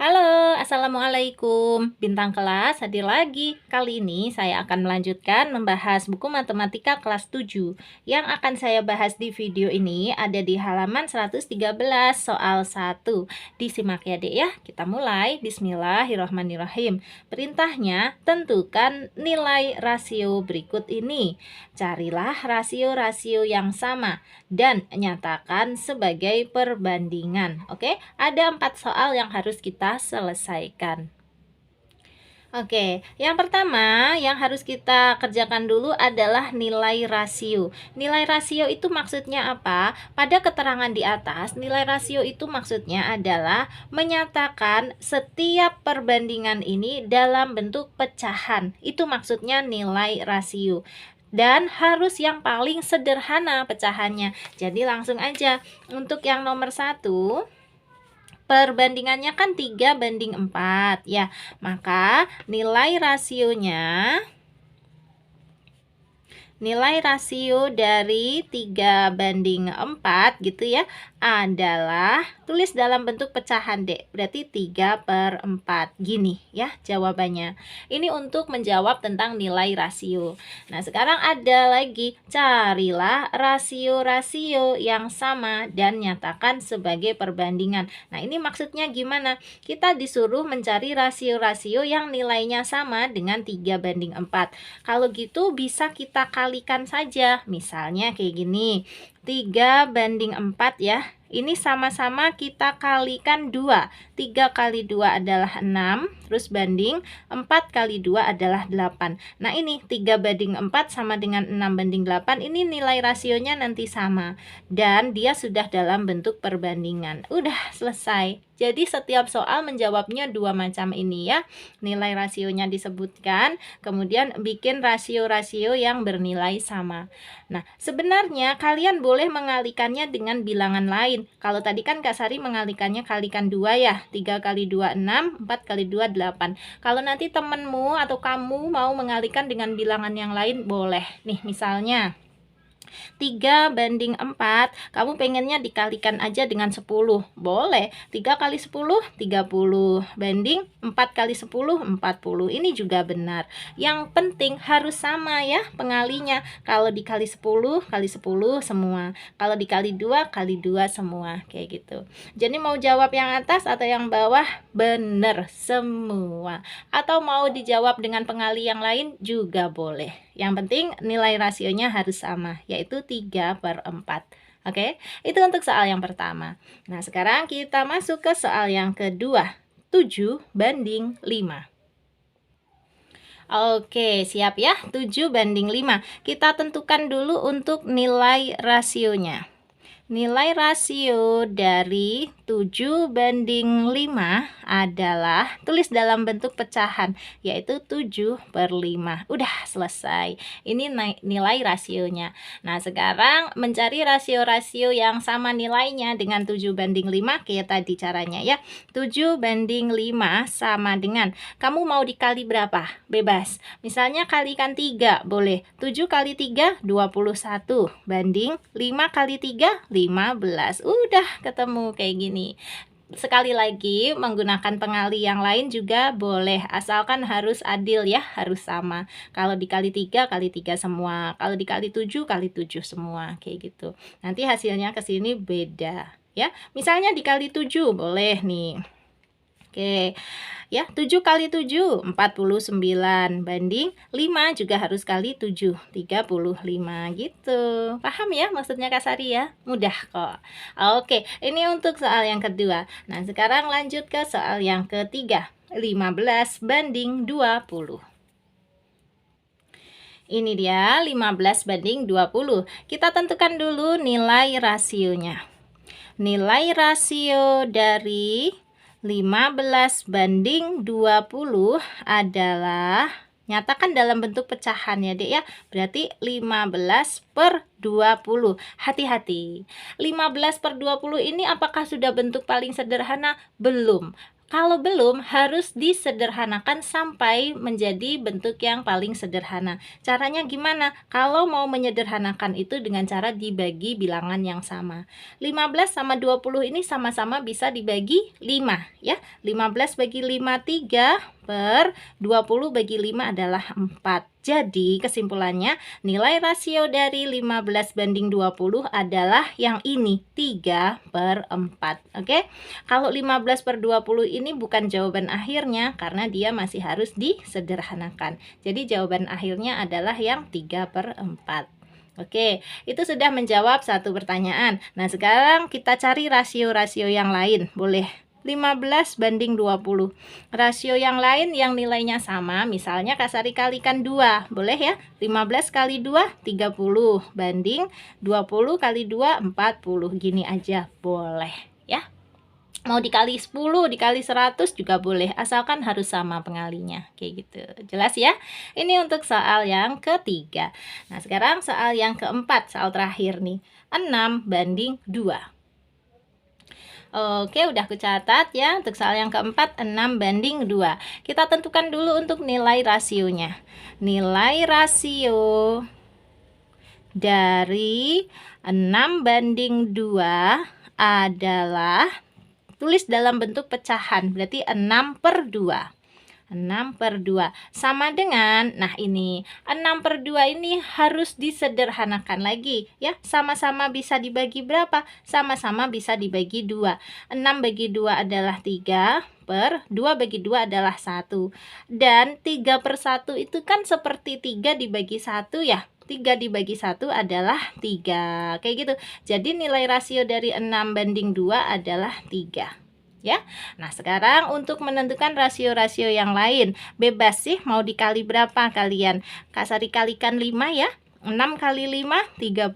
Halo, Assalamualaikum. Bintang kelas hadir lagi. Kali ini saya akan melanjutkan membahas buku matematika kelas 7. Yang akan saya bahas di video ini ada di halaman 113 soal 1. Disimak ya Dek ya. Kita mulai. Bismillahirrahmanirrahim. Perintahnya, tentukan nilai rasio berikut ini. Carilah rasio-rasio yang sama dan nyatakan sebagai perbandingan. Oke, ada 4 soal yang harus kita selesaikan. Oke, yang pertama yang harus kita kerjakan dulu adalah nilai rasio. Nilai rasio itu maksudnya apa? Pada keterangan di atas, nilai rasio itu maksudnya adalah menyatakan setiap perbandingan ini dalam bentuk pecahan. Itu maksudnya nilai rasio. Dan harus yang paling sederhana pecahannya. Jadi langsung aja untuk yang nomor 1, perbandingannya kan 3:4 ya. Maka nilai rasio dari 3:4 gitu ya adalah, tulis dalam bentuk pecahan Dek, berarti 3/4 gini ya jawabannya. Ini untuk menjawab tentang nilai rasio. Nah sekarang ada lagi, carilah rasio-rasio yang sama dan nyatakan sebagai perbandingan. Nah ini maksudnya gimana? Kita disuruh mencari rasio-rasio yang nilainya sama dengan 3:4. Kalau gitu bisa kita kalikan saja. Misalnya kayak gini, 3:4 ya. Ini sama-sama kita kalikan 2. 3 kali 2 adalah 6, terus banding 4 kali 2 adalah 8. Nah ini 3:4 sama dengan 6:8. Ini nilai rasionya nanti sama. Dan dia sudah dalam bentuk perbandingan. Udah selesai. Jadi setiap soal menjawabnya 2 macam ini ya. Nilai rasionya disebutkan, kemudian bikin rasio-rasio yang bernilai sama. Nah, sebenarnya kalian boleh mengalikannya dengan bilangan lain. Kalau tadi kan Kak Sari mengalikannya kalikan 2 ya. 3 kali 2 6, 4 kali 2 8. Kalau nanti temenmu atau kamu mau mengalikan dengan bilangan yang lain boleh. Nih misalnya 3:4, kamu pengennya dikalikan aja dengan 10, boleh. 3 kali 10, 30, banding 4 kali 10, 40. Ini juga benar. Yang penting harus sama ya pengalinya. Kalau dikali 10 kali 10 semua. Kalau dikali 2 kali 2 semua. Kayak gitu. Jadi mau jawab yang atas atau yang bawah? Benar semua. Atau mau dijawab dengan pengali yang lain juga boleh. Yang penting nilai rasionya harus sama, yaitu 3/4. Oke, itu untuk soal yang pertama. Nah, sekarang kita masuk ke soal yang kedua, 7:5. Oke, siap ya, 7:5. Kita tentukan dulu untuk nilai rasionya. Nilai rasio dari 7:5 adalah, tulis dalam bentuk pecahan, yaitu 7/5. Udah selesai. Ini nilai rasionya. Nah, sekarang mencari rasio-rasio yang sama nilainya dengan 7:5 kayak tadi caranya ya. 7:5 sama dengan, kamu mau dikali berapa? Bebas. Misalnya kalikan 3, boleh. 7 kali 3, 21. Banding 5 kali 3, 15. Udah ketemu kayak gini. Sekali lagi menggunakan pengali yang lain juga boleh, asalkan harus adil ya, harus sama. Kalau dikali 3 kali 3 semua, kalau dikali 7 kali 7 semua, kayak gitu. Nanti hasilnya ke sini beda ya. Misalnya dikali 7 boleh nih. Oke, ya 7 kali 7, 49, banding 5 juga harus kali 7, 35 gitu. Paham ya maksudnya Kak Sari ya? Mudah kok. Oke, ini untuk soal yang kedua. Nah, sekarang lanjut ke soal yang ketiga, 15:20. Ini dia 15:20. Kita tentukan dulu nilai rasionya. Nilai rasio dari 15:20 adalah, nyatakan dalam bentuk pecahan ya Dek ya. Berarti 15/20. Hati-hati. 15/20 ini apakah sudah bentuk paling sederhana? Belum. Kalau belum, harus disederhanakan sampai menjadi bentuk yang paling sederhana. Caranya gimana? Kalau mau menyederhanakan itu dengan cara dibagi bilangan yang sama. 15 sama 20 ini sama-sama bisa dibagi 5 ya. 15 bagi 5 3 per 20 bagi 5 adalah 4. Jadi kesimpulannya nilai rasio dari 15 banding 20 adalah yang ini 3 per 4. Oke. Kalau 15 per 20 ini bukan jawaban akhirnya karena dia masih harus disederhanakan. Jadi jawaban akhirnya adalah yang 3 per 4. Oke, itu sudah menjawab satu pertanyaan. Nah, sekarang kita cari rasio-rasio yang lain. Boleh 15 banding 20. Rasio yang lain yang nilainya sama, misalnya Kak Sari kalikan 2. Boleh ya? 15 kali 2, 30. Banding 20 kali 2, 40. Gini aja boleh ya. Mau dikali 10, dikali 100 juga boleh, asalkan harus sama pengalinya. Kayak gitu. Jelas ya? Ini untuk soal yang ketiga. Nah, sekarang soal yang keempat, soal terakhir nih. 6 banding 2. Oke, udah aku catat ya. Untuk soal yang keempat, 6 banding 2. Kita tentukan dulu untuk nilai rasionya. Nilai rasio dari 6 banding 2 adalah, tulis dalam bentuk pecahan, berarti 6 per 2. 6 per 2 sama dengan, nah ini 6 per 2 ini harus disederhanakan lagi ya. Sama-sama bisa dibagi berapa? Sama-sama bisa dibagi 2. 6 bagi 2 adalah 3 per 2 bagi 2 adalah 1. Dan 3 per 1 itu kan seperti 3 dibagi 1 ya. 3 dibagi 1 adalah 3. Kayak gitu. Jadi nilai rasio dari 6 banding 2 adalah 3. Ya. Nah, sekarang untuk menentukan rasio-rasio yang lain, bebas sih mau dikali berapa kalian. Kak Sari kalikan 5 ya. 6 kali 5 30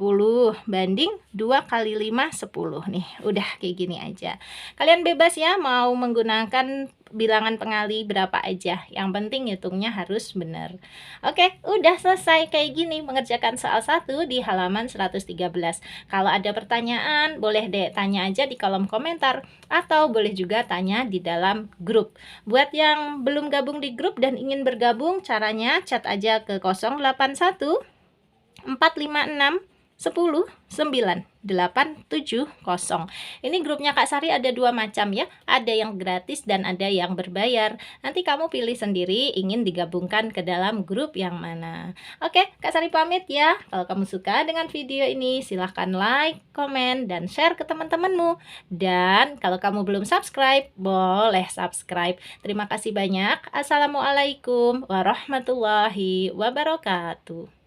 banding 2 kali 5 10 nih. Udah kayak gini aja. Kalian bebas ya mau menggunakan bilangan pengali berapa aja. Yang penting hitungnya harus benar. Oke, udah selesai kayak gini mengerjakan soal 1 di halaman 113. Kalau ada pertanyaan, boleh deh tanya aja di kolom komentar atau boleh juga tanya di dalam grup. Buat yang belum gabung di grup dan ingin bergabung, caranya chat aja ke 081 456 10 9 8 7 0. Ini grupnya Kak Sari ada 2 macam ya. Ada yang gratis dan ada yang berbayar. Nanti kamu pilih sendiri ingin digabungkan ke dalam grup yang mana. Oke, Kak Sari pamit ya. Kalau kamu suka dengan video ini, silahkan like, komen, dan share ke teman-temanmu. Dan kalau kamu belum subscribe, boleh subscribe. Terima kasih banyak. Assalamualaikum warahmatullahi wabarakatuh.